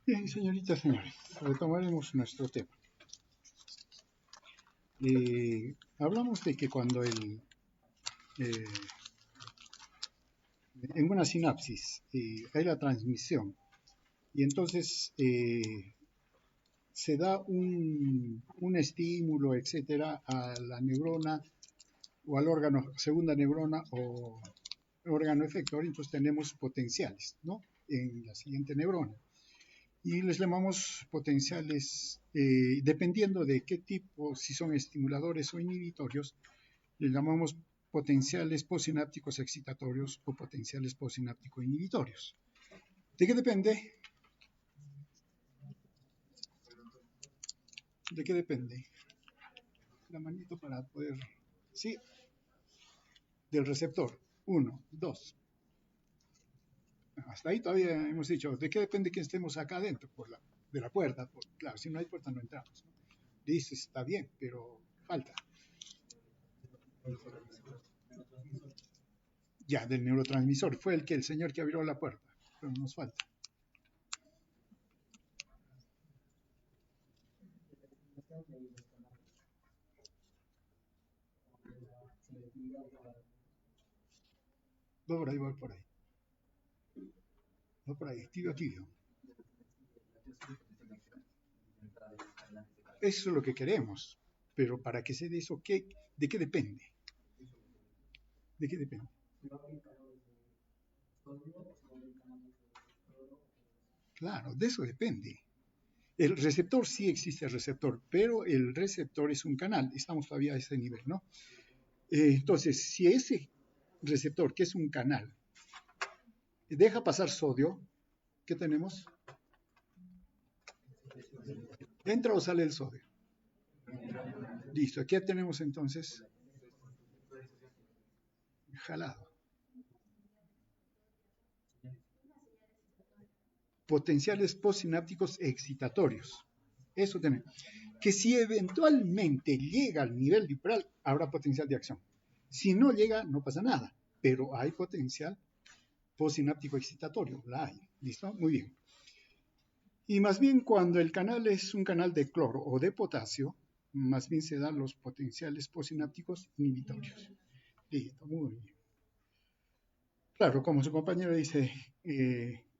Bien, señoritas, señores, retomaremos nuestro tema. Hablamos de que cuando eh, en una sinapsis hay la transmisión y entonces se da un estímulo, etcétera, a la neurona o al órgano, segunda neurona o órgano efector, entonces tenemos potenciales, ¿no? En la siguiente neurona. Y les llamamos potenciales, dependiendo de qué tipo, si son estimuladores o inhibitorios, les llamamos potenciales postsinápticos excitatorios o potenciales postsinápticos inhibitorios. ¿De qué depende? ¿De qué depende? La manito para poder... Sí, del receptor. Uno, dos. Hasta ahí todavía hemos dicho, ¿de qué depende que estemos acá adentro? De la puerta. Claro, si no hay puerta no entramos. ¿No? Dices, está bien, pero falta. Ya, del neurotransmisor. Fue el señor que abrió la puerta, pero nos falta. Va por ahí, va por ahí. Va por ahí, tibio, tibio. Eso es lo que queremos. Pero para que se dé eso, ¿de qué depende? ¿De qué depende? Claro, de eso depende. El receptor sí existe el receptor, pero el receptor es un canal. Estamos todavía a ese nivel, ¿no? Entonces, si ese receptor, que es un canal, deja pasar sodio, ¿qué tenemos? ¿Entra o sale el sodio? Listo, ¿qué tenemos entonces? Jalado. Potenciales postsinápticos excitatorios. Eso tenemos. Que si eventualmente llega al nivel bipolar, habrá potencial de acción. Si no llega, no pasa nada, pero hay potencial postsináptico excitatorio, la hay. ¿Listo? Muy bien. Y más bien cuando el canal es un canal de cloro o de potasio, más bien se dan los potenciales postsinápticos inhibitorios. Listo, muy bien. Claro, como su compañero dice,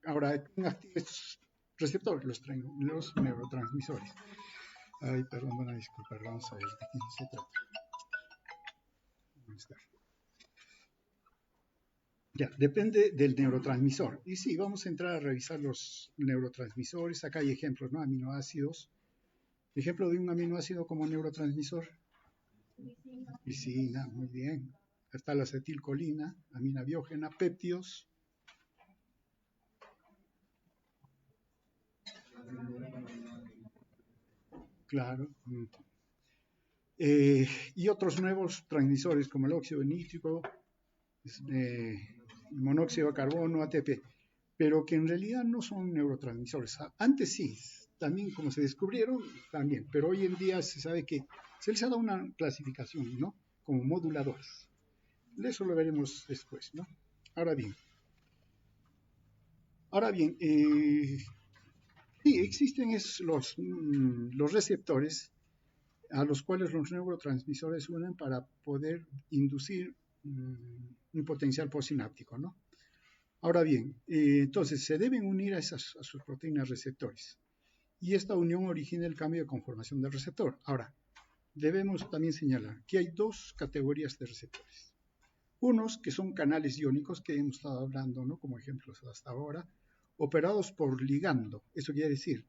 ahora, ¿quién activa estos receptores? Los neurotransmisores. Ay, perdón, una disculpa, vamos a ver de quién se trata. Ya, depende del neurotransmisor. Y sí, vamos a entrar a revisar los neurotransmisores. Acá hay ejemplos, ¿no? Aminoácidos. Ejemplo de un aminoácido como neurotransmisor. Glicina, muy bien. Está la acetilcolina, amina biógena, péptidos. Claro. Y otros nuevos transmisores como el óxido nítrico, eh, monóxido de carbono, ATP, pero que en realidad no son neurotransmisores. Antes sí, también como se descubrieron, también, pero hoy en día se sabe que se les ha dado una clasificación, ¿no? Como moduladores. De eso lo veremos después, ¿no? Ahora bien, ahora bien, sí, existen los receptores a los cuales los neurotransmisores unen para poder inducir un potencial postsináptico, ¿no? Ahora bien, entonces se deben unir a sus proteínas receptores y esta unión origina el cambio de conformación del receptor. Ahora, debemos también señalar que hay dos categorías de receptores. Unos que son canales iónicos que hemos estado hablando, ¿no? Como ejemplos hasta ahora, operados por ligando. Eso quiere decir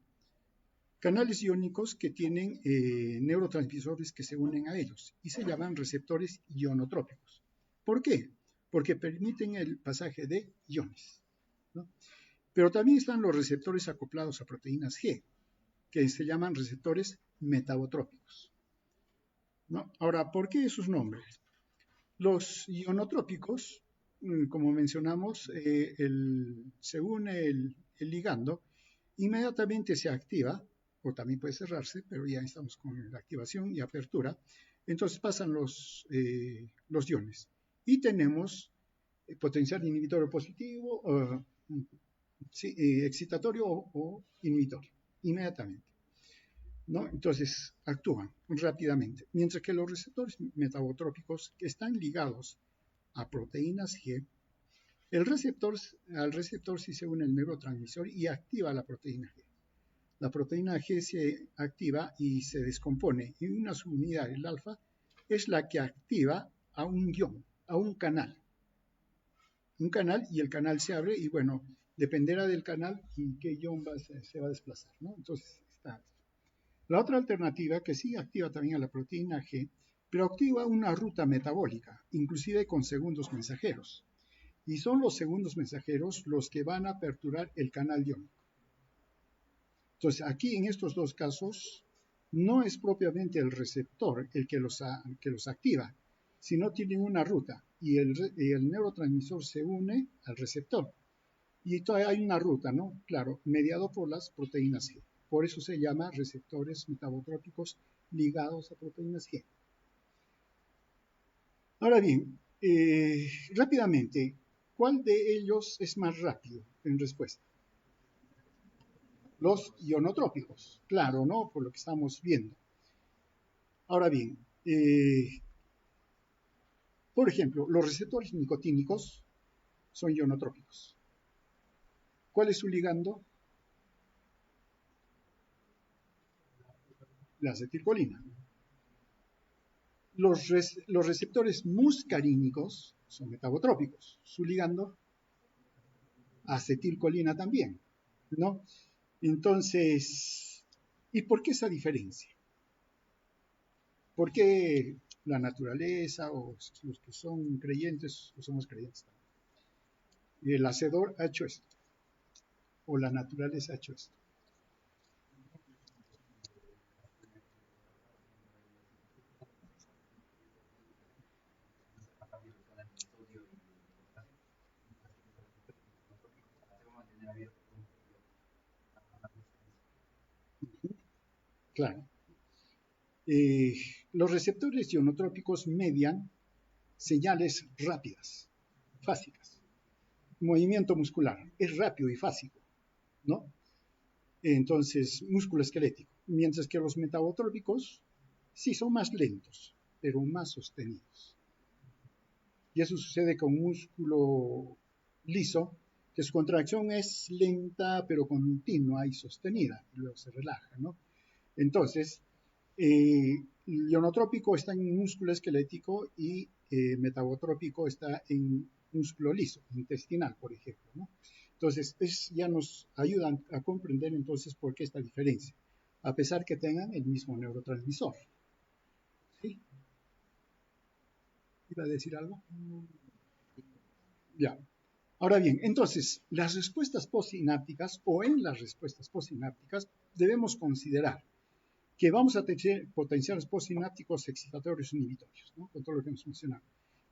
canales iónicos que tienen neurotransmisores que se unen a ellos y se llaman receptores ionotrópicos. ¿Por qué? Porque permiten el pasaje de iones, ¿no? Pero también están los receptores acoplados a proteínas G, que se llaman receptores metabotrópicos, ¿no? Ahora, ¿por qué esos nombres? Los ionotrópicos, como mencionamos, se une el ligando, inmediatamente se activa, o también puede cerrarse, pero ya estamos con la activación y apertura, entonces pasan los iones. Y tenemos potencial inhibitorio positivo, Sí, excitatorio o inhibitorio, inmediatamente, ¿no? Entonces actúan rápidamente, mientras que los receptores metabotrópicos que están ligados a proteínas G, al receptor sí se une el neurotransmisor y activa la proteína G. La proteína G se activa y se descompone y una subunidad, el alfa, es la que activa a un ion, a un canal y el canal se abre y bueno, dependerá del canal y qué ion se va a desplazar, ¿no? Entonces está. La otra alternativa que sí activa también a la proteína G, pero activa una ruta metabólica, inclusive con segundos mensajeros. Y son los segundos mensajeros los que van a aperturar el canal iónico. Entonces, aquí en estos dos casos, no es propiamente el receptor el que los activa, sino tienen una ruta y el neurotransmisor se une al receptor. Y todavía hay una ruta, ¿no? Claro, mediado por las proteínas G. Por eso se llama receptores metabotrópicos ligados a proteínas G. Ahora bien, rápidamente, ¿cuál de ellos es más rápido en respuesta? Los ionotrópicos, claro, ¿no? Por lo que estamos viendo. Ahora bien, por ejemplo, los receptores nicotínicos son ionotrópicos. ¿Cuál es su ligando? La acetilcolina. Los receptores muscarínicos son metabotrópicos. Su ligando, acetilcolina también, ¿no? Entonces, ¿y por qué esa diferencia? ¿Por qué la naturaleza o los que son creyentes o somos creyentes también? El hacedor ha hecho esto, o la naturaleza ha hecho esto. Claro. Eh, los receptores ionotrópicos median señales rápidas, fásicas. Movimiento muscular es rápido y fásico, ¿no? Entonces, músculo esquelético. Mientras que los metabotrópicos sí son más lentos, pero más sostenidos. Y eso sucede con un músculo liso, que su contracción es lenta, pero continua y sostenida, y luego se relaja, ¿no? Entonces, ionotrópico está en músculo esquelético y metabotrópico está en músculo liso, intestinal, por ejemplo, ¿no? Entonces, ya nos ayudan a comprender entonces por qué esta diferencia, a pesar que tengan el mismo neurotransmisor. ¿Sí? ¿Iba a decir algo? Ya. Ahora bien, entonces, las respuestas postsinápticas o en las respuestas postsinápticas debemos considerar que vamos a tener potenciales postsinápticos excitatorios inhibitorios, ¿no? Con todo lo que hemos mencionado.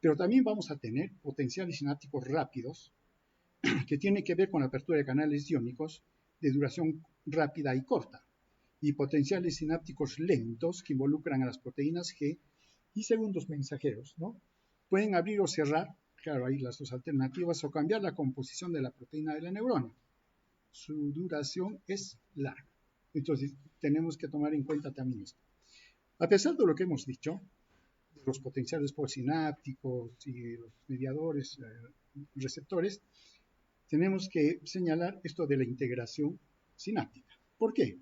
Pero también vamos a tener potenciales sinápticos rápidos que tienen que ver con la apertura de canales iónicos de duración rápida y corta, y potenciales sinápticos lentos que involucran a las proteínas G y segundos mensajeros, ¿no? Pueden abrir o cerrar, claro, hay las dos alternativas, o cambiar la composición de la proteína de la neurona. Su duración es larga. Entonces, tenemos que tomar en cuenta también esto. A pesar de lo que hemos dicho, los potenciales postsinápticos y los mediadores, receptores, tenemos que señalar esto de la integración sináptica. ¿Por qué?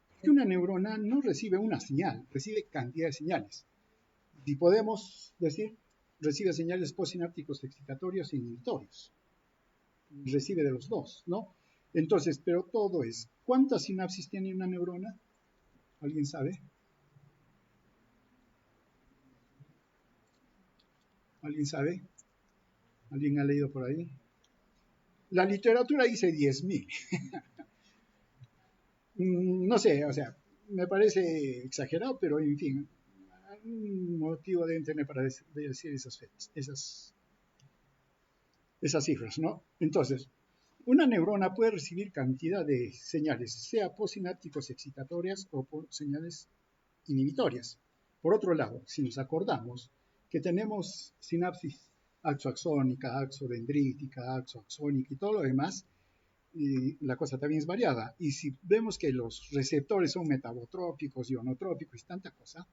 Porque una neurona no recibe una señal, recibe cantidad de señales. Y podemos decir, recibe señales postsinápticos excitatorios e inhibitorios. Recibe de los dos, ¿no? Entonces, pero todo es, ¿cuántas sinapsis tiene una neurona? ¿Alguien sabe? ¿Alguien sabe? ¿Alguien ha leído por ahí? La literatura dice 10.000. No sé, o sea, me parece exagerado, pero en fin, un motivo deben tener para decir esas cifras, ¿no? Entonces, una neurona puede recibir cantidad de señales, sea postsinápticos excitatorias o por señales inhibitorias. Por otro lado, si nos acordamos que tenemos sinapsis axoaxónica, axodendrítica, axoaxónica y todo lo demás, la cosa también es variada. Y si vemos que los receptores son metabotrópicos, ionotrópicos y tanta cosa,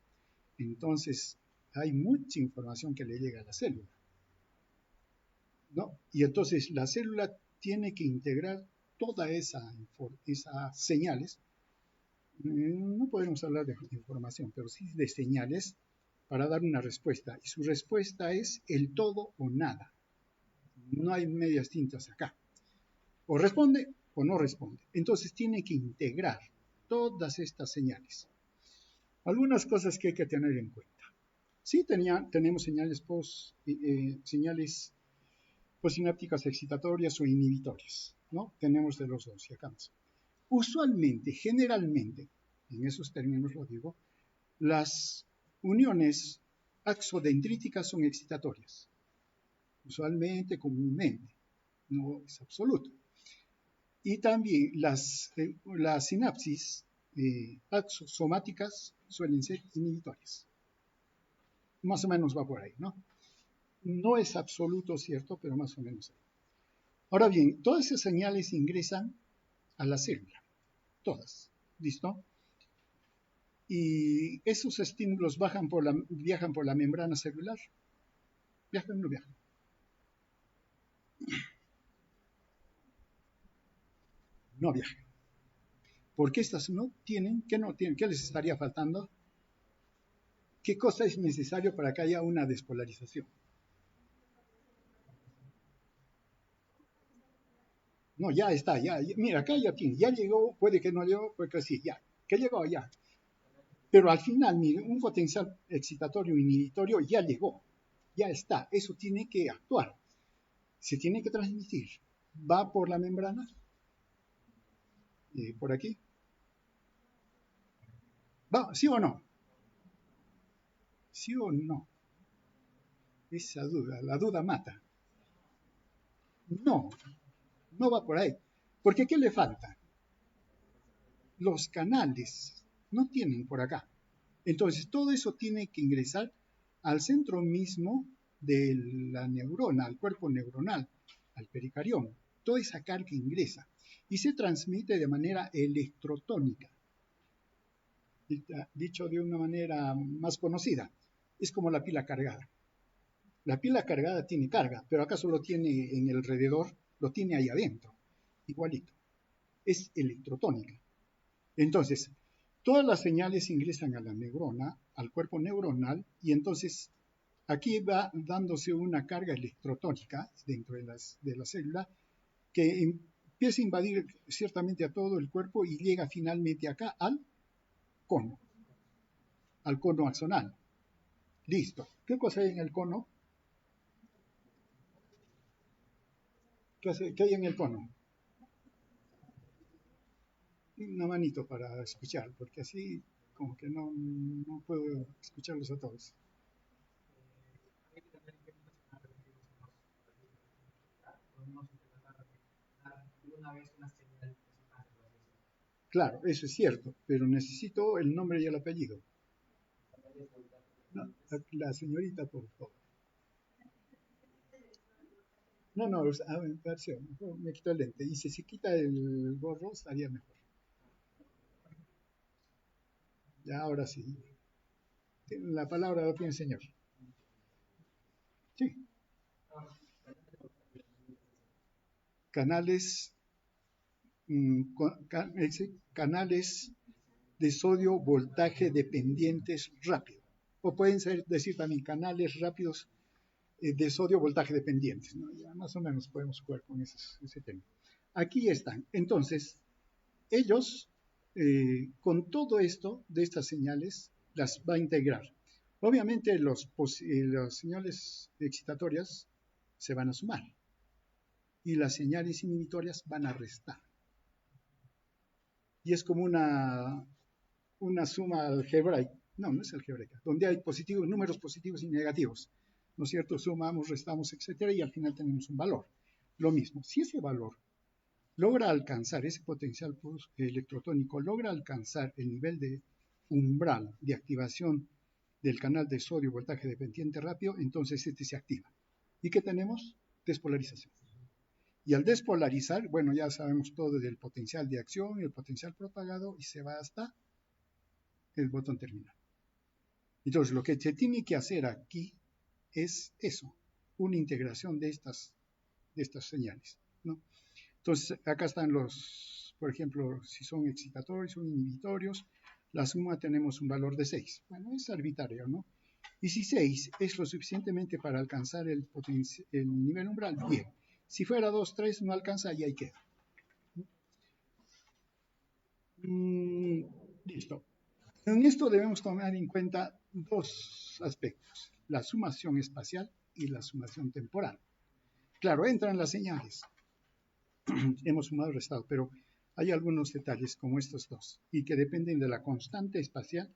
entonces hay mucha información que le llega a la célula, ¿no? Y entonces la célula tiene que integrar todas esas señales. No podemos hablar de información, pero sí de señales para dar una respuesta. Y su respuesta es el todo o nada. No hay medias tintas acá. O responde o no responde. Entonces tiene que integrar todas estas señales. Algunas cosas que hay que tener en cuenta. Sí tenemos señales postsinápticas excitatorias o inhibitorias, ¿no? Tenemos de los dos, y acá más. Usualmente, generalmente, en esos términos lo digo, las uniones axodendríticas son excitatorias. Usualmente, comúnmente, no es absoluto. Y también las sinapsis axosomáticas suelen ser inhibitorias. Más o menos va por ahí, ¿no? No es absoluto cierto, pero más o menos ahí. Ahora bien, todas esas señales ingresan a la célula, todas, ¿listo? Y esos estímulos viajan por la membrana celular. ¿Viajan o no viajan? No viajan. Porque estas no tienen, ¿qué les estaría faltando? ¿Qué cosa es necesario para que haya una despolarización? No, ya está, mira, acá ya tiene, ya llegó, puede que no llegó, puede que sí, ya, que llegó ya. Pero al final, mire, un potencial excitatorio inhibitorio ya llegó, ya está, eso tiene que actuar, se tiene que transmitir. ¿Va por la membrana? ¿Por aquí? ¿Va, sí o no? ¿Sí o no? Esa duda, la duda mata. No, no va por ahí. Porque ¿qué le falta? Los canales no tienen por acá. Entonces, todo eso tiene que ingresar al centro mismo de la neurona, al cuerpo neuronal, al pericarión. Toda esa carga ingresa y se transmite de manera electrotónica. Dicho de una manera más conocida, es como la pila cargada. La pila cargada tiene carga, pero acaso lo tiene en el alrededor, lo tiene ahí adentro, igualito. Es electrotónica. Entonces, todas las señales ingresan a la neurona, al cuerpo neuronal, y entonces aquí va dándose una carga electrotónica dentro de la célula que empieza a invadir ciertamente a todo el cuerpo y llega finalmente acá al cono axonal. Listo. ¿Qué cosa hay en el cono? ¿Qué hay en el cono? Una manito para escuchar, porque así como que no puedo escucharlos a todos. Claro, eso es cierto, pero necesito el nombre y el apellido. No, la señorita, por favor. No, no, a ver, me quito el lente. Y si se quita el gorro, estaría mejor. Ya, ahora sí. La palabra lo tiene el señor. Sí. Canales, canales de sodio voltaje dependientes rápido. O pueden decir también canales rápidos de sodio voltaje dependientes, ¿no? Ya más o menos podemos jugar con ese tema. Aquí están. Entonces, ellos, con todo esto de estas señales, las va a integrar. Obviamente, las señales excitatorias se van a sumar y las señales inhibitorias van a restar. Y es como una suma algebraica. No, no es algebraica, donde hay números positivos y negativos. ¿No es cierto? Sumamos, restamos, etcétera, y al final tenemos un valor. Lo mismo, si ese valor logra alcanzar, ese potencial electrotónico logra alcanzar el nivel de umbral de activación del canal de sodio voltaje dependiente rápido, entonces este se activa. ¿Y qué tenemos? Despolarización. Y al despolarizar, bueno, ya sabemos todo del potencial de acción y el potencial propagado y se va hasta el botón terminal. Entonces, lo que se tiene que hacer aquí es eso, una integración de estas señales, ¿no? Entonces, acá están los, por ejemplo, si son excitatorios o inhibitorios, la suma tenemos un valor de 6. Bueno, es arbitrario, ¿no? Y si 6 es lo suficientemente para alcanzar el nivel umbral, bien. Si fuera 2, 3, no alcanza y ahí queda. Listo. En esto debemos tomar en cuenta dos aspectos, la sumación espacial y la sumación temporal. Claro, entran las señales. Hemos sumado y restado, pero hay algunos detalles como estos dos, y que dependen de la constante espacial,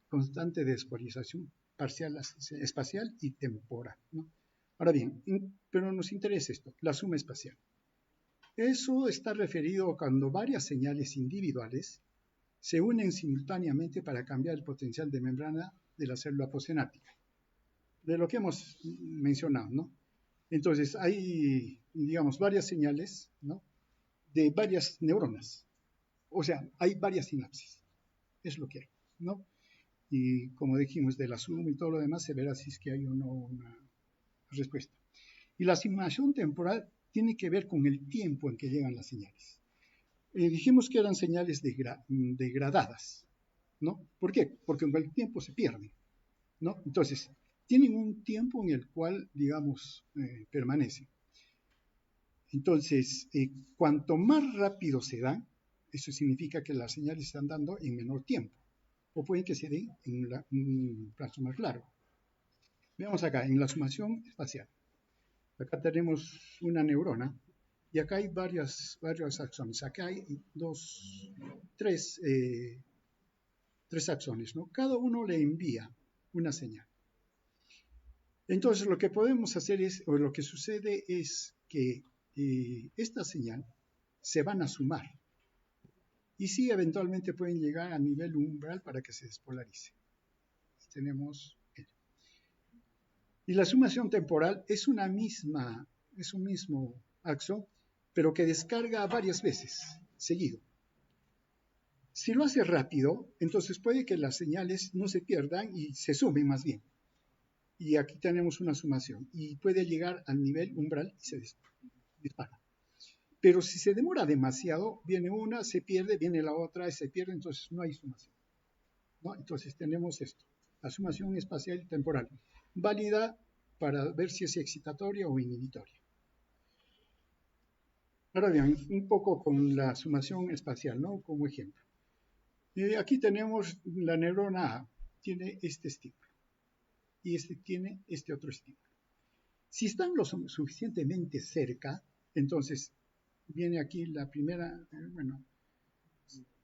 constante de despolarización parcial espacial y temporal, ¿no? Ahora bien, pero nos interesa esto, la suma espacial. Eso está referido cuando varias señales individuales se unen simultáneamente para cambiar el potencial de membrana de la célula postsináptica, de lo que hemos mencionado, ¿no? Entonces, hay, digamos, varias señales, ¿no?, de varias neuronas. O sea, hay varias sinapsis. Es lo que hay, ¿no? Y como dijimos, de la suma y todo lo demás, se verá si es que hay o no una respuesta. Y la simulación temporal tiene que ver con el tiempo en que llegan las señales. Dijimos que eran señales degradadas, ¿no? ¿Por qué? Porque con el tiempo se pierden, ¿no? Entonces, tienen un tiempo en el cual, digamos, permanecen. Entonces, cuanto más rápido se dan, eso significa que las señales se están dando en menor tiempo, o pueden que se den en un plazo más largo. Veamos acá, en la sumación espacial. Acá tenemos una neurona, y acá hay varios axones. Acá hay tres axones, ¿no? Cada uno le envía una señal. Entonces, lo que podemos hacer es, o lo que sucede es que esta señal se van a sumar. Y sí, eventualmente pueden llegar a nivel umbral para que se despolarice. Tenemos. Y la sumación temporal es un mismo axón, pero que descarga varias veces, seguido. Si lo hace rápido, entonces puede que las señales no se pierdan y se sumen más bien. Y aquí tenemos una sumación. Y puede llegar al nivel umbral y se dispara. Pero si se demora demasiado, viene una, se pierde, viene la otra, se pierde, entonces no hay sumación, ¿no? Entonces tenemos esto, la sumación espacial y temporal, válida para ver si es excitatoria o inhibitoria. Ahora bien, un poco con la sumación espacial, ¿no?, como ejemplo. Aquí tenemos la neurona A, tiene este estímulo, y este tiene este otro estímulo. Si están lo suficientemente cerca, entonces viene aquí la primera,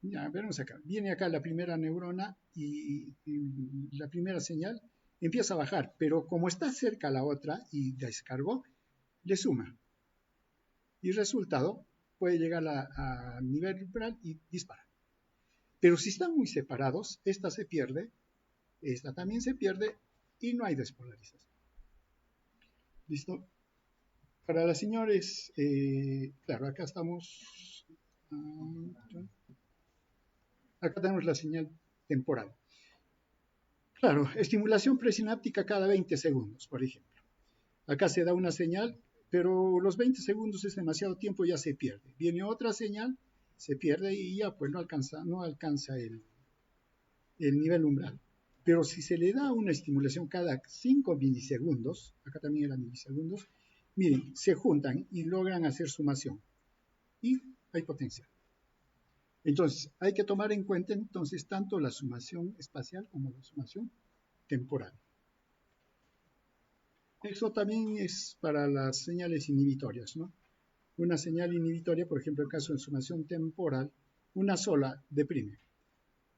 ya veremos acá, viene acá la primera neurona y la primera señal empieza a bajar, pero como está cerca la otra y descargó, le suma. Y resultado, puede llegar a nivel umbral y dispara. Pero si están muy separados, esta se pierde, esta también se pierde y no hay despolarización. ¿Listo? Para las señores, claro, acá estamos, acá tenemos la señal temporal. Claro, estimulación presináptica cada 20 segundos, por ejemplo. Acá se da una señal, pero los 20 segundos es demasiado tiempo, ya se pierde. Viene otra señal, se pierde y ya pues no alcanza el nivel umbral. Pero si se le da una estimulación cada 5 milisegundos, acá también eran milisegundos, miren, se juntan y logran hacer sumación. Y hay potencial. Entonces, hay que tomar en cuenta entonces tanto la sumación espacial como la sumación temporal. Eso también es para las señales inhibitorias, ¿no? Una señal inhibitoria, por ejemplo, en el caso de sumación temporal, una sola deprime.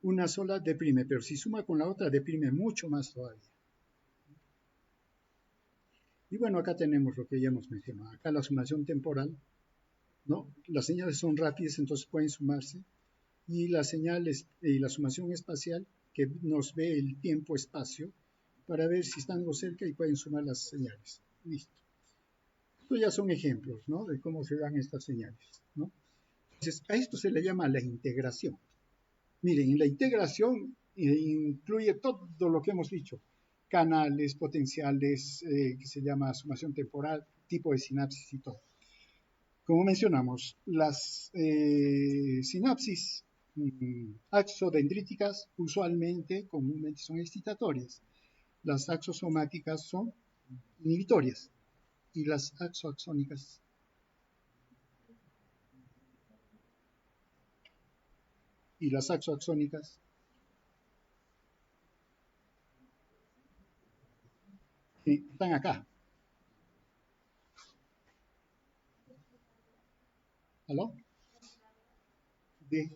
Una sola deprime, pero si suma con la otra, deprime mucho más todavía. Y bueno, acá tenemos lo que ya hemos mencionado. Acá la sumación temporal, ¿no? Las señales son rápidas, entonces pueden sumarse. Y las señales y la sumación espacial, que nos ve el tiempo-espacio, para ver si están cerca y pueden sumar las señales. Listo. Estos ya son ejemplos, ¿no?, de cómo se dan estas señales, ¿no? Entonces, a esto se le llama la integración. Miren, la integración incluye todo lo que hemos dicho, canales, potenciales, que se llama sumación temporal, tipo de sinapsis y todo. Como mencionamos, las sinapsis axodendríticas usualmente, comúnmente son excitatorias. Las axosomáticas son inhibitorias y las axoaxónicas están acá. ¿Aló? De,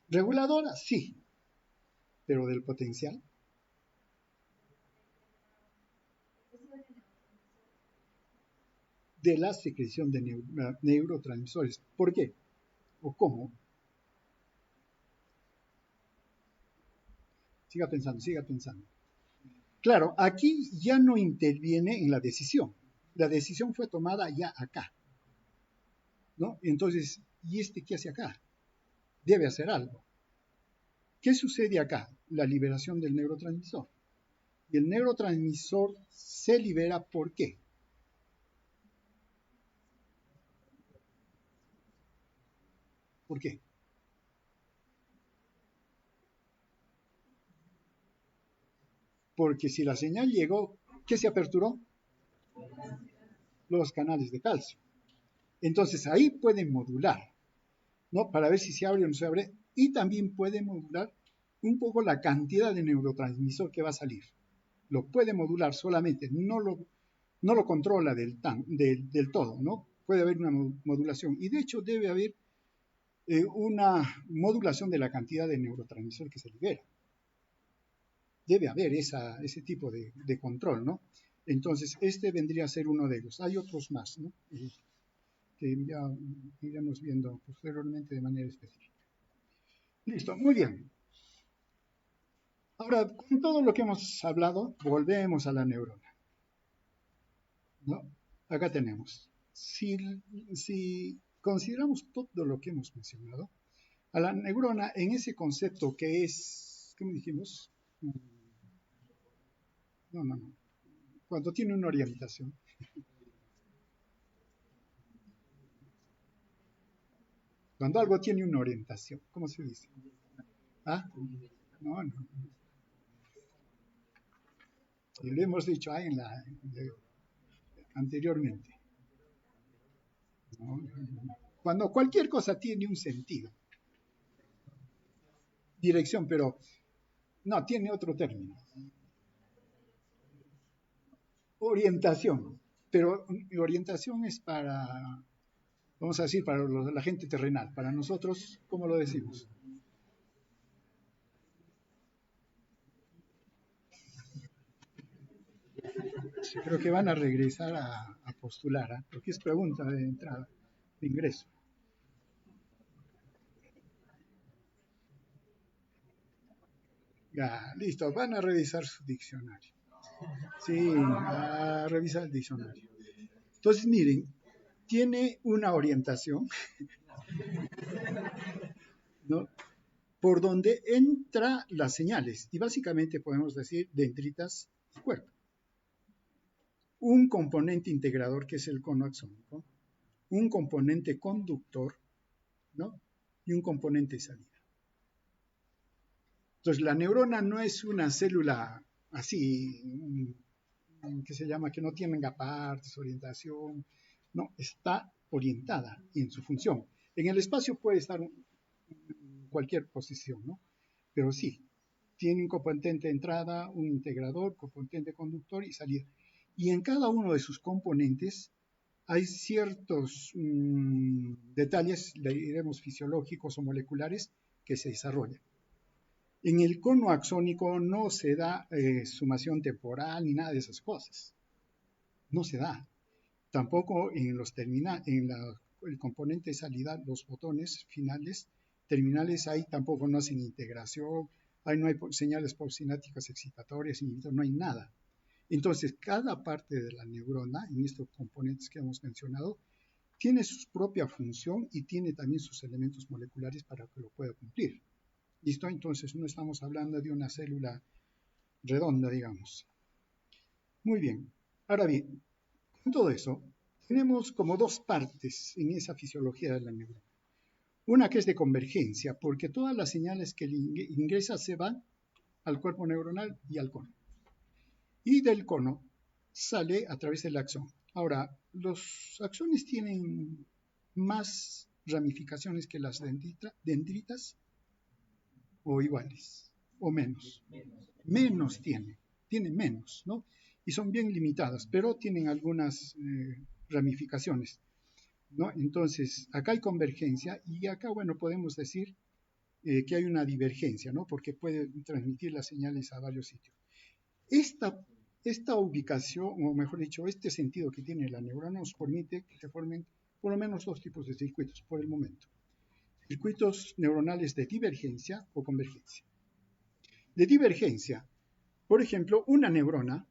reguladora, sí, pero del potencial. De la secreción de neurotransmisores. ¿Por qué? ¿O cómo? Siga pensando, siga pensando. Claro, aquí ya no interviene en la decisión. La decisión fue tomada ya acá, ¿no? Entonces, ¿y este qué hace acá? Debe hacer algo. ¿Qué sucede acá? La liberación del neurotransmisor. Y el neurotransmisor se libera, ¿por qué? ¿Por qué? Porque si la señal llegó, ¿qué se aperturó? Los canales de calcio. Entonces ahí pueden modular, ¿no? Para ver si se abre o no se abre. Y también puede modular un poco la cantidad de neurotransmisor que va a salir. Lo puede modular solamente, no lo controla del todo, ¿no? Puede haber una modulación. Y de hecho debe haber una modulación de la cantidad de neurotransmisor que se libera. Debe haber ese tipo de control, ¿no? Entonces, este vendría a ser uno de ellos. Hay otros más, ¿no? Que ya iremos viendo posteriormente de manera específica. Listo, muy bien. Ahora, con todo lo que hemos hablado, volvemos a la neurona, ¿no? Acá tenemos. Si consideramos todo lo que hemos mencionado, a la neurona en ese concepto que es, ¿cómo dijimos? No. Cuando tiene una orientación. Cuando algo tiene una orientación, ¿cómo se dice? ¿Ah? No. Y lo hemos dicho ahí anteriormente. ¿No? Cuando cualquier cosa tiene un sentido, dirección, pero no, tiene otro término. Orientación. Pero orientación es para, vamos a decir, para la gente terrenal. Para nosotros, ¿cómo lo decimos? Sí, creo que van a regresar a postular, ¿eh? Porque es pregunta de entrada, de ingreso. Ya, listo, van a revisar su diccionario. Sí, a revisar el diccionario. Entonces, miren, tiene una orientación, ¿no?, por donde entran las señales. Y básicamente podemos decir dendritas y cuerpo. Un componente integrador que es el cono axónico, un componente conductor, ¿no?, y un componente salida. Entonces, la neurona no es una célula así, que se llama, que no tiene partes, orientación, no, está orientada en su función. En el espacio puede estar en cualquier posición, ¿no? Pero sí, tiene un componente de entrada, un integrador, componente conductor y salida. Y en cada uno de sus componentes hay ciertos detalles, le diremos fisiológicos o moleculares, que se desarrollan. En el cono axónico no se da sumación temporal ni nada de esas cosas. No se da. Tampoco en el componente de salida, los botones finales, terminales, ahí tampoco no hacen integración, ahí no hay señales postsinápticas excitatorias, no hay nada. Entonces, cada parte de la neurona, en estos componentes que hemos mencionado, tiene su propia función y tiene también sus elementos moleculares para que lo pueda cumplir. ¿Listo? Entonces, no estamos hablando de una célula redonda, digamos. Muy bien. Ahora bien, con todo eso, tenemos como dos partes en esa fisiología de la neurona. Una que es de convergencia, porque todas las señales que ingresa se van al cuerpo neuronal y al cono. Y del cono sale a través del axón. Ahora, los axones tienen más ramificaciones que las dendritas o iguales o menos. Menos tiene menos, ¿no? Y son bien limitadas, pero tienen algunas ramificaciones, ¿no? Entonces, acá hay convergencia y acá, bueno, podemos decir que hay una divergencia, ¿no? Porque puede transmitir las señales a varios sitios. Esta ubicación, o mejor dicho, este sentido que tiene la neurona nos permite que se formen por lo menos dos tipos de circuitos por el momento. Circuitos neuronales de divergencia o convergencia. De divergencia, por ejemplo, una neurona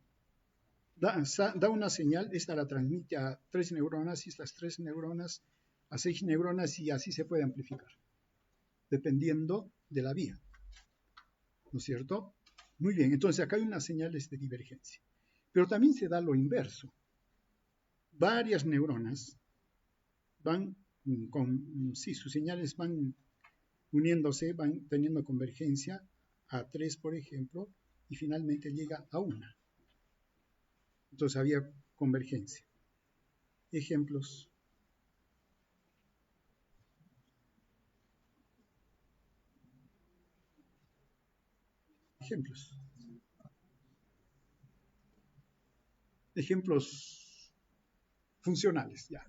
da una señal, esta la transmite a 3 neuronas y estas 3 neuronas a 6 neuronas y así se puede amplificar, dependiendo de la vía, ¿no es cierto? Muy bien, entonces acá hay unas señales de divergencia, pero también se da lo inverso. Varias neuronas van sus señales van uniéndose, van teniendo convergencia a 3, por ejemplo, y finalmente llega a 1. Entonces había convergencia. Ejemplos. Ejemplos funcionales, ya.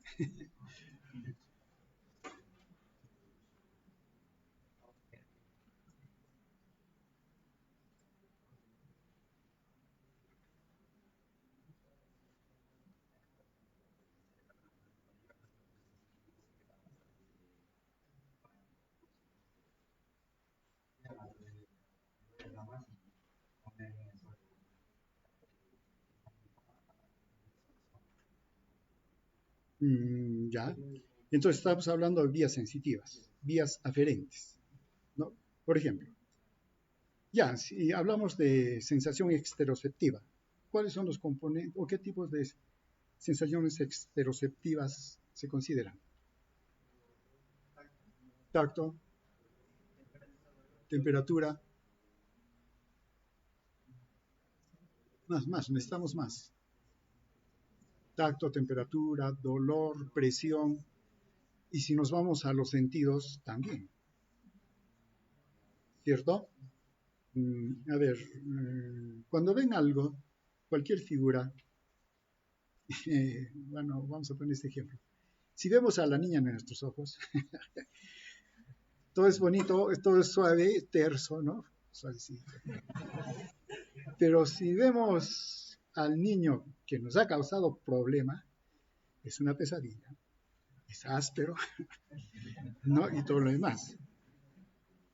Ya. Entonces estamos hablando de vías sensitivas, vías aferentes, ¿no? Por ejemplo, ya, si hablamos de sensación exteroceptiva, ¿cuáles son los componentes o qué tipos de sensaciones exteroceptivas se consideran? Tacto, temperatura, necesitamos más. Tacto, temperatura, dolor, presión, y si nos vamos a los sentidos, también, ¿cierto? A ver, cuando ven algo, cualquier figura, bueno, vamos a poner este ejemplo. Si vemos a la niña en nuestros ojos, todo es bonito, todo es suave, terso, ¿no? Suavecito. Pero si vemos al niño que nos ha causado problema, es una pesadilla, es áspero, ¿no? Y todo lo demás.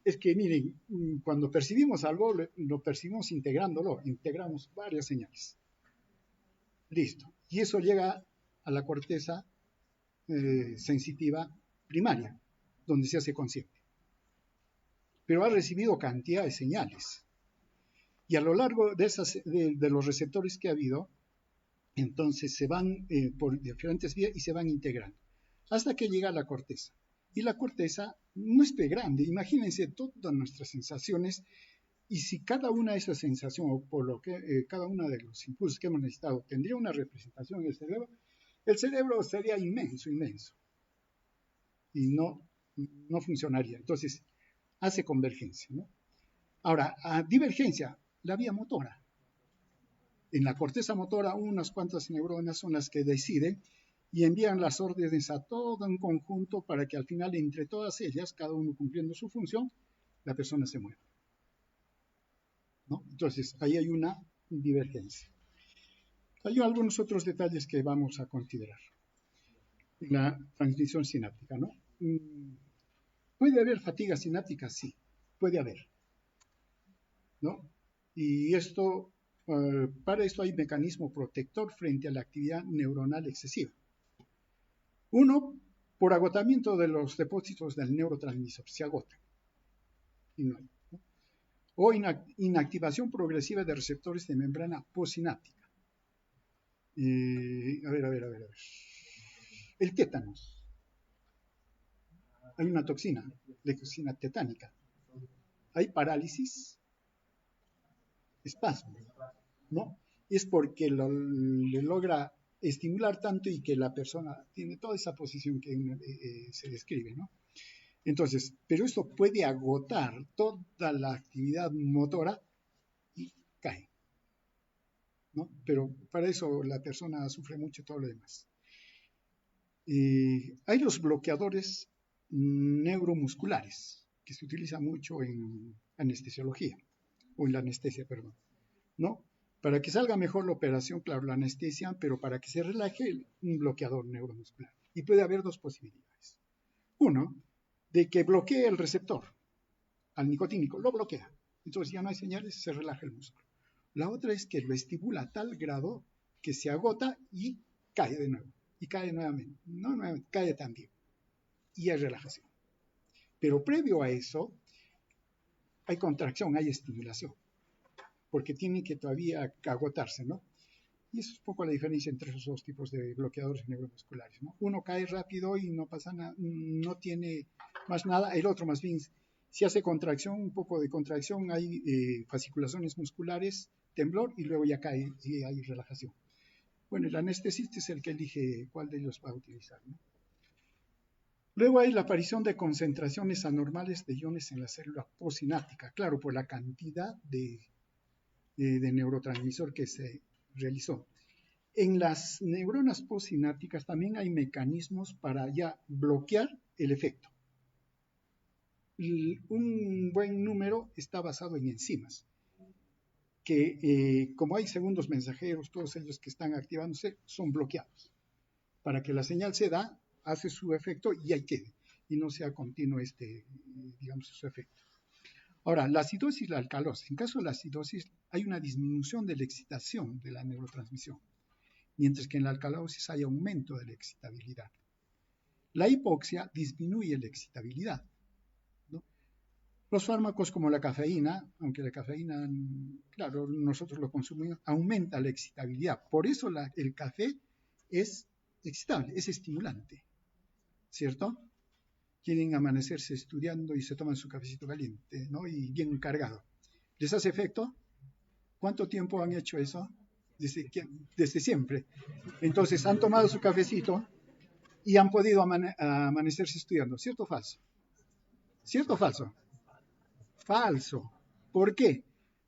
Es que, miren, cuando percibimos algo, lo percibimos integramos varias señales. Listo. Y eso llega a la corteza sensitiva primaria, donde se hace consciente. Pero ha recibido cantidad de señales. Y a lo largo de los receptores que ha habido, entonces se van por diferentes vías y se van integrando, hasta que llega a la corteza. Y la corteza no es grande, imagínense todas nuestras sensaciones, y si cada una de esas sensaciones, o por lo que cada uno de los impulsos que hemos necesitado, tendría una representación en el cerebro sería inmenso, y no funcionaría. Entonces, hace convergencia, ¿no? Ahora, a divergencia, la vía motora. En la corteza motora, unas cuantas neuronas son las que deciden y envían las órdenes a todo un conjunto para que al final, entre todas ellas, cada uno cumpliendo su función, la persona se mueva, ¿no? Entonces, ahí hay una divergencia. Hay algunos otros detalles que vamos a considerar. La transmisión sináptica, ¿no? ¿Puede haber fatiga sináptica? Sí, puede haber, ¿no? Y esto, para esto hay mecanismo protector frente a la actividad neuronal excesiva. Uno, por agotamiento de los depósitos del neurotransmisor, se agotan. Y no hay, ¿no? O inactivación progresiva de receptores de membrana postsináptica. A ver. El tétanos. Hay una toxina, la toxina tetánica. Hay parálisis, espasmo, ¿no? Es porque le logra estimular tanto y que la persona tiene toda esa posición que se describe, ¿no? Entonces, pero esto puede agotar toda la actividad motora y cae, ¿no? Pero para eso la persona sufre mucho todo lo demás. Hay los bloqueadores neuromusculares, que se utiliza mucho en anestesiología, o en la anestesia, perdón, ¿no? Para que salga mejor la operación, claro, la anestesia, pero para que se relaje, un bloqueador neuromuscular. Y puede haber dos posibilidades. Uno, de que bloquee el receptor al nicotínico, lo bloquea. Entonces ya no hay señales, se relaja el músculo. La otra es que lo estimula a tal grado que se agota y cae de nuevo. Y cae nuevamente. No nuevamente, cae también. Y hay relajación. Pero previo a eso, hay contracción, hay estimulación. Porque tiene que todavía agotarse, ¿no? Y eso es un poco la diferencia entre esos dos tipos de bloqueadores neuromusculares, ¿no? Uno cae rápido y no pasa nada, no tiene más nada. El otro más bien, si hace contracción, un poco de contracción, hay fasciculaciones musculares, temblor y luego ya cae y hay relajación. Bueno, el anestesista es el que elige cuál de ellos va a utilizar, ¿no? Luego hay la aparición de concentraciones anormales de iones en la célula postsináptica, claro, por la cantidad de neurotransmisor que se realizó. En las neuronas postsinápticas también hay mecanismos para ya bloquear el efecto. Un buen número está basado en enzimas, que como hay segundos mensajeros, todos ellos que están activándose son bloqueados. Para que la señal se da, hace su efecto y ahí quede, y no sea continuo digamos, su efecto. Ahora, la acidosis y la alcalosis. En caso de la acidosis, hay una disminución de la excitación de la neurotransmisión, mientras que en la alcalosis hay aumento de la excitabilidad. La hipoxia disminuye la excitabilidad, ¿no? Los fármacos como la cafeína, aunque la cafeína, claro, nosotros lo consumimos, aumenta la excitabilidad. Por eso el café es excitable, es estimulante, ¿cierto? Quieren amanecerse estudiando y se toman su cafecito caliente, ¿no? Y bien cargado. ¿Les hace efecto? ¿Cuánto tiempo han hecho eso? Desde siempre. Entonces han tomado su cafecito y han podido amanecerse estudiando. ¿Cierto o falso? ¿Cierto o falso? Falso. ¿Por qué?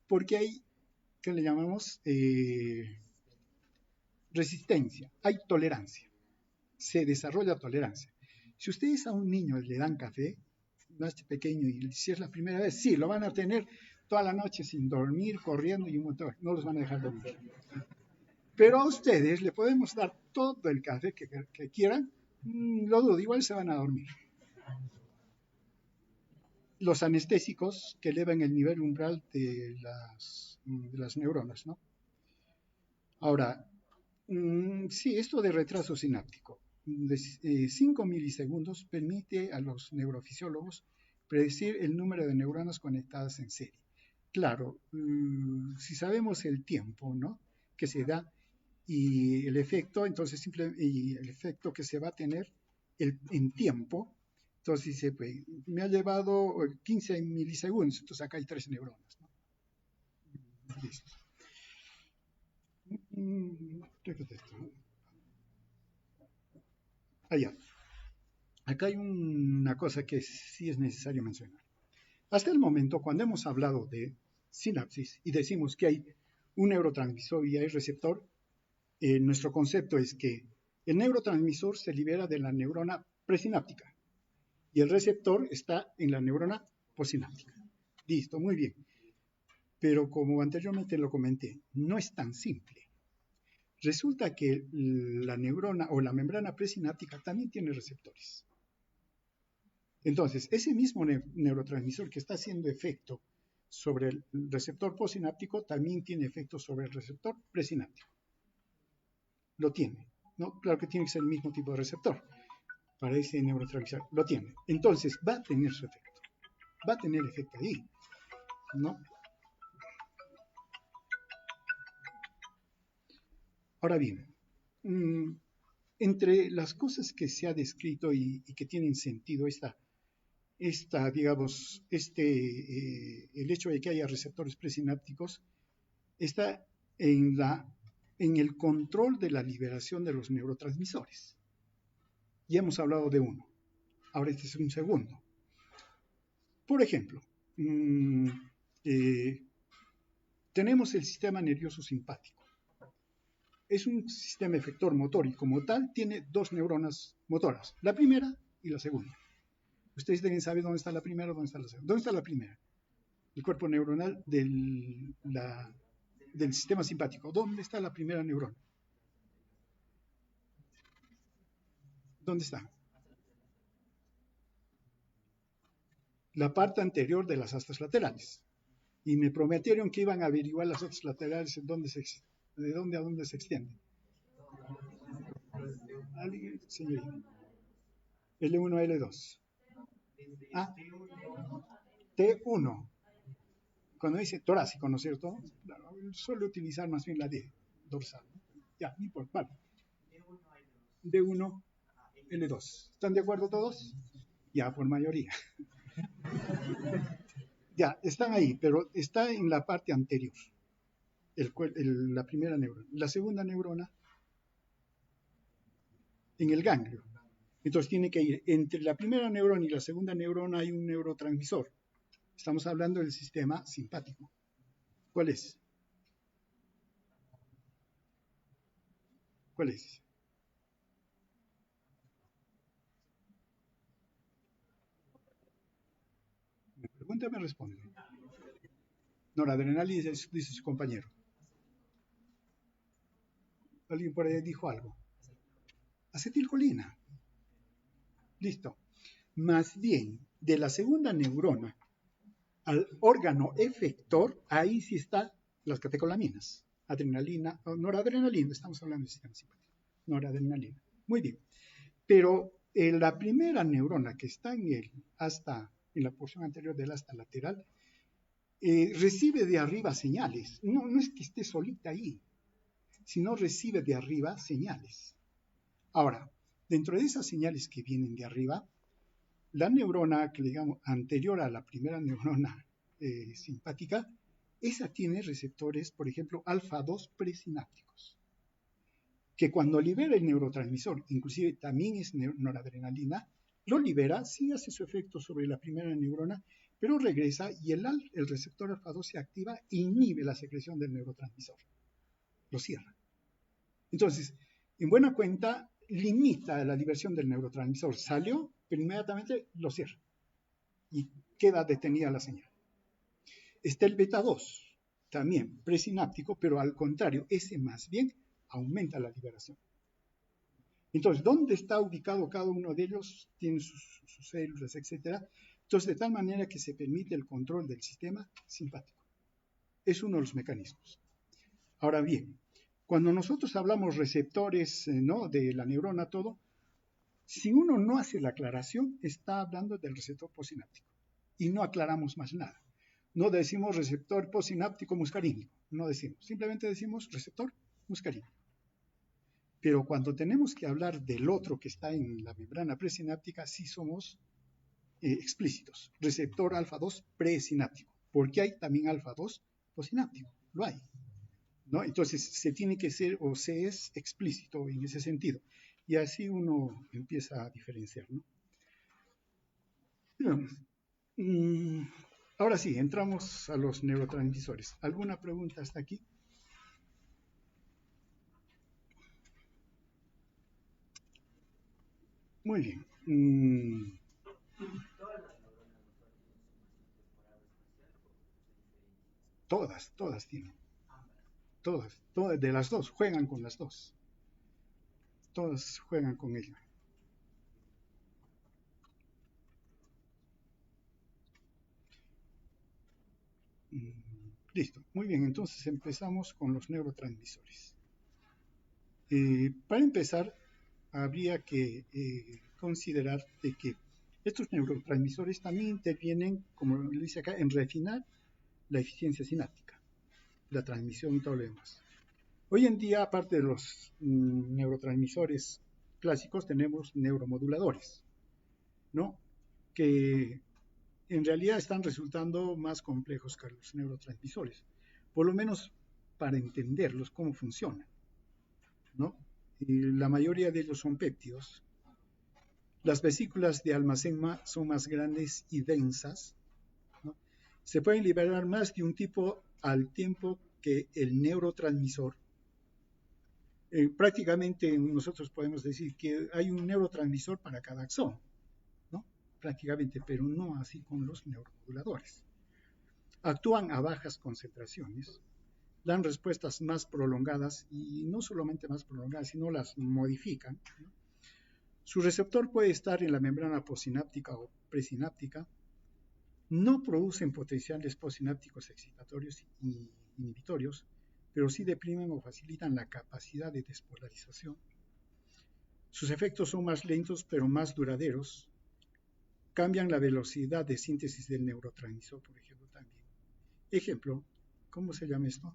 Porque hay, ¿qué le llamamos? Resistencia, hay tolerancia. Se desarrolla tolerancia. Si ustedes a un niño le dan café, más pequeño, y si es la primera vez, sí, lo van a tener toda la noche sin dormir, corriendo y un montón. No los van a dejar dormir. Pero a ustedes le podemos dar todo el café que quieran, lo dudo, igual se van a dormir. Los anestésicos que elevan el nivel umbral de las neuronas, ¿no? Ahora, sí, esto de retraso sináptico, de 5 milisegundos permite a los neurofisiólogos predecir el número de neuronas conectadas en serie. Claro, si sabemos el tiempo, ¿no?, que se da y el efecto, entonces y el efecto que se va a tener en tiempo, entonces dice, pues, me ha llevado 15 milisegundos, entonces acá hay 3 neuronas, ¿no? Listo. Allá. Acá hay una cosa que sí es necesario mencionar. Hasta el momento, cuando hemos hablado de sinapsis y decimos que hay un neurotransmisor y hay receptor, nuestro concepto es que el neurotransmisor se libera de la neurona presináptica y el receptor está en la neurona postsináptica. Listo, muy bien. Pero como anteriormente lo comenté, no es tan simple. Resulta que la neurona o la membrana presináptica también tiene receptores. Entonces, ese mismo neurotransmisor que está haciendo efecto sobre el receptor postsináptico también tiene efecto sobre el receptor presináptico. Lo tiene, ¿no? Claro que tiene que ser el mismo tipo de receptor para ese neurotransmisor. Lo tiene. Entonces, va a tener su efecto. Va a tener efecto ahí, ¿no? Ahora bien, entre las cosas que se ha descrito y que tienen sentido digamos, el hecho de que haya receptores presinápticos está en el control de la liberación de los neurotransmisores. Ya hemos hablado de uno, ahora este es un segundo. Por ejemplo, tenemos el sistema nervioso simpático. Es un sistema efector motor y como tal tiene dos neuronas motoras, la primera y la segunda. Ustedes deben saber dónde está la primera o dónde está la segunda. ¿Dónde está la primera? El cuerpo neuronal del sistema simpático. ¿Dónde está la primera neurona? ¿Dónde está? La parte anterior de las astas laterales. Y me prometieron que iban a averiguar las astas laterales de dónde a dónde se extienden. L1 a L2. Ah, T1. Cuando dice torácico, ¿no es cierto? Suele utilizar más bien la D, dorsal. Ya, no importa, vale. D1, L2. ¿Están de acuerdo todos? Ya, por mayoría. Ya, están ahí, pero está en la parte anterior, la primera neurona. La segunda neurona, en el ganglio. Entonces tiene que ir entre la primera neurona y la segunda neurona hay un neurotransmisor. Estamos hablando del sistema simpático. ¿Cuál es? ¿Cuál es? Me pregunta, me responde. Noradrenalina, dice su compañero. Alguien por ahí dijo algo. Acetilcolina. Listo. Más bien, de la segunda neurona al órgano efector, ahí sí están las catecolaminas. Adrenalina, noradrenalina, estamos hablando de sistema simpático. Noradrenalina. Muy bien. Pero la primera neurona que está en la porción anterior del asta lateral, recibe de arriba señales. No es que esté solita ahí, sino recibe de arriba señales. Ahora, dentro de esas señales que vienen de arriba, la neurona que digamos anterior a la primera neurona simpática, esa tiene receptores, por ejemplo, alfa-2 presinápticos, que cuando libera el neurotransmisor, inclusive también es noradrenalina, lo libera, sí hace su efecto sobre la primera neurona, pero regresa y el receptor alfa-2 se activa e inhibe la secreción del neurotransmisor, lo cierra. Entonces, en buena cuenta, limita la liberación del neurotransmisor. Salió, pero inmediatamente lo cierra y queda detenida la señal. Está el beta 2, también presináptico, pero al contrario, ese más bien aumenta la liberación. Entonces, ¿dónde está ubicado cada uno de ellos? Tiene sus células, etc. Entonces, de tal manera que se permite el control del sistema simpático. Es uno de los mecanismos. Ahora bien, cuando nosotros hablamos receptores, ¿no?, de la neurona, todo, si uno no hace la aclaración, está hablando del receptor postsináptico. Y no aclaramos más nada. No decimos receptor postsináptico muscarínico. No decimos. Simplemente decimos receptor muscarínico. Pero cuando tenemos que hablar del otro que está en la membrana presináptica, sí somos explícitos. Receptor alfa-2 presináptico. Porque hay también alfa-2 postsináptico. Lo hay, ¿no? Entonces se tiene que ser o se es explícito en ese sentido. Y así uno empieza a diferenciar, ¿no? Ahora sí, entramos a los neurotransmisores. ¿Alguna pregunta hasta aquí? Muy bien. Todas tienen. todas, de las dos, juegan con las dos. Todas juegan con ella. Listo, muy bien, entonces empezamos con los neurotransmisores. Para empezar, habría que considerar de que estos neurotransmisores también intervienen, como lo dice acá, en refinar la eficiencia sináptica, la transmisión y todo lo demás. Hoy en día, aparte de los neurotransmisores clásicos, tenemos neuromoduladores, ¿no? Que en realidad están resultando más complejos que los neurotransmisores, por lo menos para entenderlos, cómo funcionan, ¿no? Y la mayoría de ellos son péptidos. Las vesículas de almacén son más grandes y densas, ¿no? Se pueden liberar más de un tipo al tiempo que el neurotransmisor. Prácticamente nosotros podemos decir que hay un neurotransmisor para cada axón, ¿no? Prácticamente, pero no así con los neuromoduladores. Actúan a bajas concentraciones, dan respuestas más prolongadas y no solamente más prolongadas, sino las modifican, ¿no? Su receptor puede estar en la membrana postsináptica o presináptica. No producen potenciales postsinápticos excitatorios y inhibitorios, pero sí deprimen o facilitan la capacidad de despolarización. Sus efectos son más lentos, pero más duraderos. Cambian la velocidad de síntesis del neurotransmisor, por ejemplo, también. Ejemplo, ¿cómo se llama esto?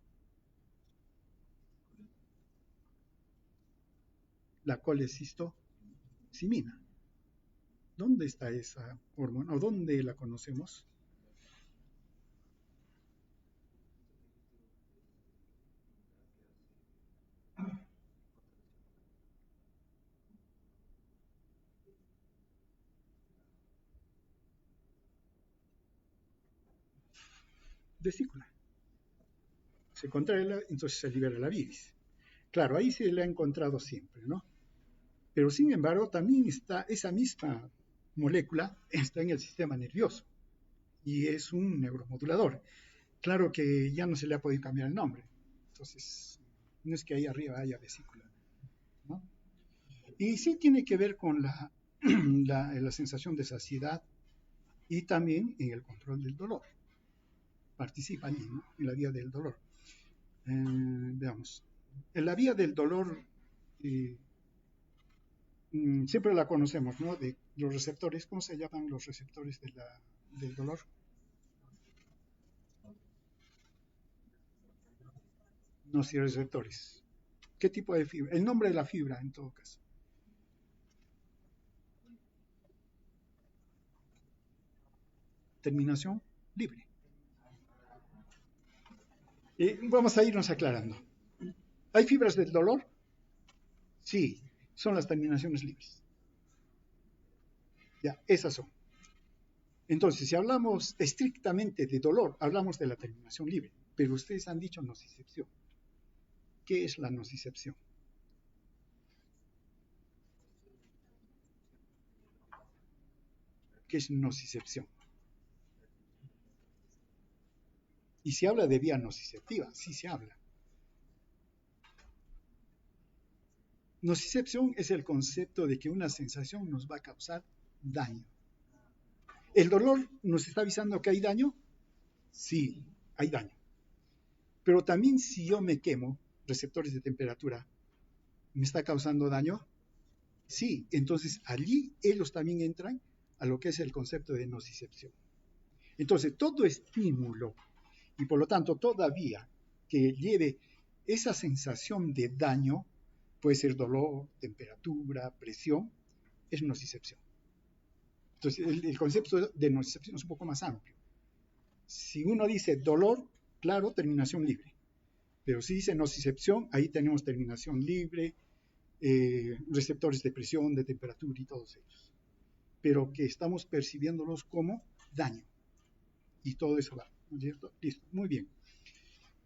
La colecistocimina. ¿Dónde está esa hormona o dónde la conocemos? Vesícula. Se contrae, entonces se libera la bilis. Claro, ahí se le ha encontrado siempre, ¿no? Pero sin embargo, también está esa misma molécula, está en el sistema nervioso y es un neuromodulador. Claro que ya no se le ha podido cambiar el nombre, entonces no es que ahí arriba haya vesícula, ¿no? Y sí tiene que ver con la sensación de saciedad y también en el control del dolor. Participa allí, ¿no? En la vía del dolor. Veamos. En la vía del dolor siempre la conocemos, ¿no? De los receptores, ¿cómo se llaman los receptores del dolor? Nociceptores. ¿Qué tipo de fibra? El nombre de la fibra, en todo caso. Terminación libre. Vamos a irnos aclarando. ¿Hay fibras del dolor? Sí, son las terminaciones libres. Ya, esas son. Entonces, si hablamos estrictamente de dolor, hablamos de la terminación libre, pero ustedes han dicho nocicepción. ¿Qué es la nocicepción? ¿Qué es nocicepción? Y se habla de vía nociceptiva, sí se habla. Nocicepción es el concepto de que una sensación nos va a causar daño. ¿El dolor nos está avisando que hay daño? Sí, hay daño. Pero también si yo me quemo, receptores de temperatura, ¿me está causando daño? Sí, entonces allí ellos también entran a lo que es el concepto de nocicepción. Entonces, todo estímulo y por lo tanto todavía que lleve esa sensación de daño, puede ser dolor, temperatura, presión, es nocicepción. Entonces, el concepto de nocicepción es un poco más amplio. Si uno dice dolor, claro, terminación libre. Pero si dice nocicepción, ahí tenemos terminación libre, receptores de presión, de temperatura y todos ellos. Pero que estamos percibiéndolos como daño. Y todo eso va, ¿no es cierto? Listo, muy bien.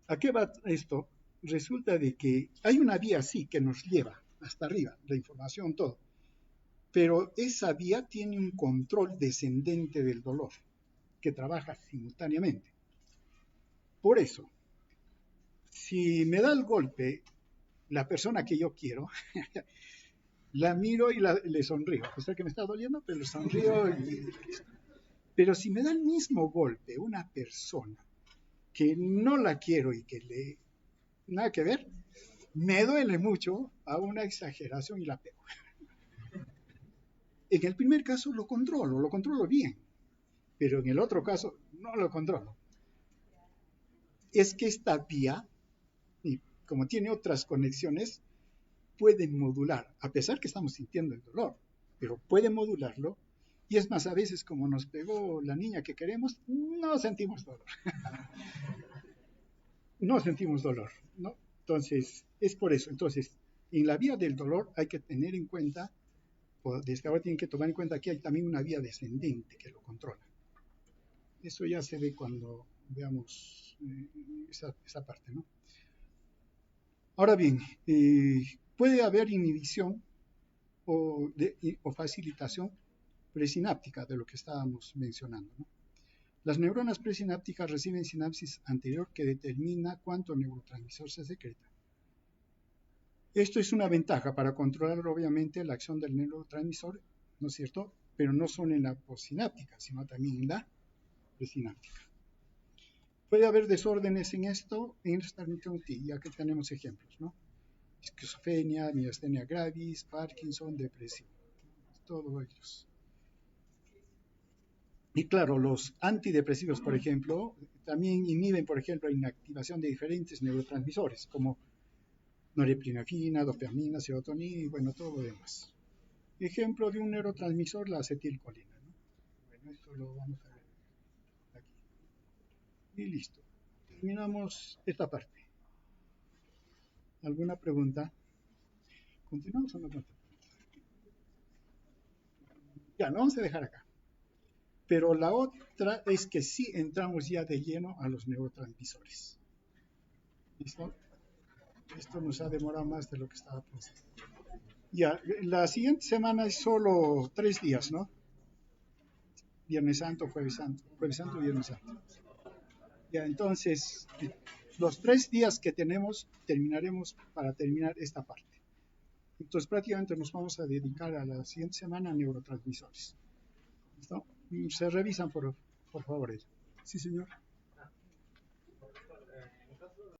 ¿A qué va esto? Resulta de que hay una vía así que nos lleva hasta arriba, la información, todo. Pero esa vía tiene un control descendente del dolor, que trabaja simultáneamente. Por eso, Si me da el golpe la persona que yo quiero, la miro y le sonrío. O sea que me está doliendo, pero le sonrío. Pero si me da el mismo golpe una persona que no la quiero y que le nada que ver, me duele mucho a una exageración y la pego. En el primer caso lo controlo bien, pero en el otro caso no lo controlo. Es que esta vía, y como tiene otras conexiones, puede modular, a pesar que estamos sintiendo el dolor, pero puede modularlo. Y es más, a veces como nos pegó la niña que queremos, no sentimos dolor. No sentimos dolor, ¿no? Entonces, es por eso. Entonces, en la vía del dolor hay que tener en cuenta, o desde ahora tienen que tomar en cuenta que hay también una vía descendente que lo controla. Eso ya se ve cuando veamos esa parte, ¿no? Ahora bien, puede haber inhibición o facilitación presináptica de lo que estábamos mencionando, ¿no? Las neuronas presinápticas reciben sinapsis anterior que determina cuánto neurotransmisor se secreta. Esto es una ventaja para controlar obviamente la acción del neurotransmisor, ¿no es cierto? Pero no solo en la postsináptica, sino también en la presináptica. Puede haber desórdenes en esto, en esta ya que tenemos ejemplos, ¿no? Esquizofrenia, miastenia gravis, Parkinson, depresión, todos ellos. Y claro, los antidepresivos, por ejemplo, también inhiben, por ejemplo, la inactivación de diferentes neurotransmisores, como norepinefrina, dopamina, serotonina y bueno, todo lo demás. Ejemplo de un neurotransmisor, la acetilcolina, ¿no? Bueno, esto lo vamos a ver aquí. Y listo. Terminamos esta parte. ¿Alguna pregunta? ¿Continuamos o no? Ya, no vamos a dejar acá. Pero la otra es que sí entramos ya de lleno a los neurotransmisores. ¿Listo? Esto nos ha demorado más de lo que estaba pensando. Ya, la siguiente semana es solo 3 días, ¿no? Viernes Santo, Jueves Santo, Viernes Santo. Ya, entonces, los 3 días que tenemos, terminaremos para terminar esta parte. Entonces, prácticamente nos vamos a dedicar a la siguiente semana a neurotransmisores. ¿Listo? Se revisan, por favor. Sí, señor.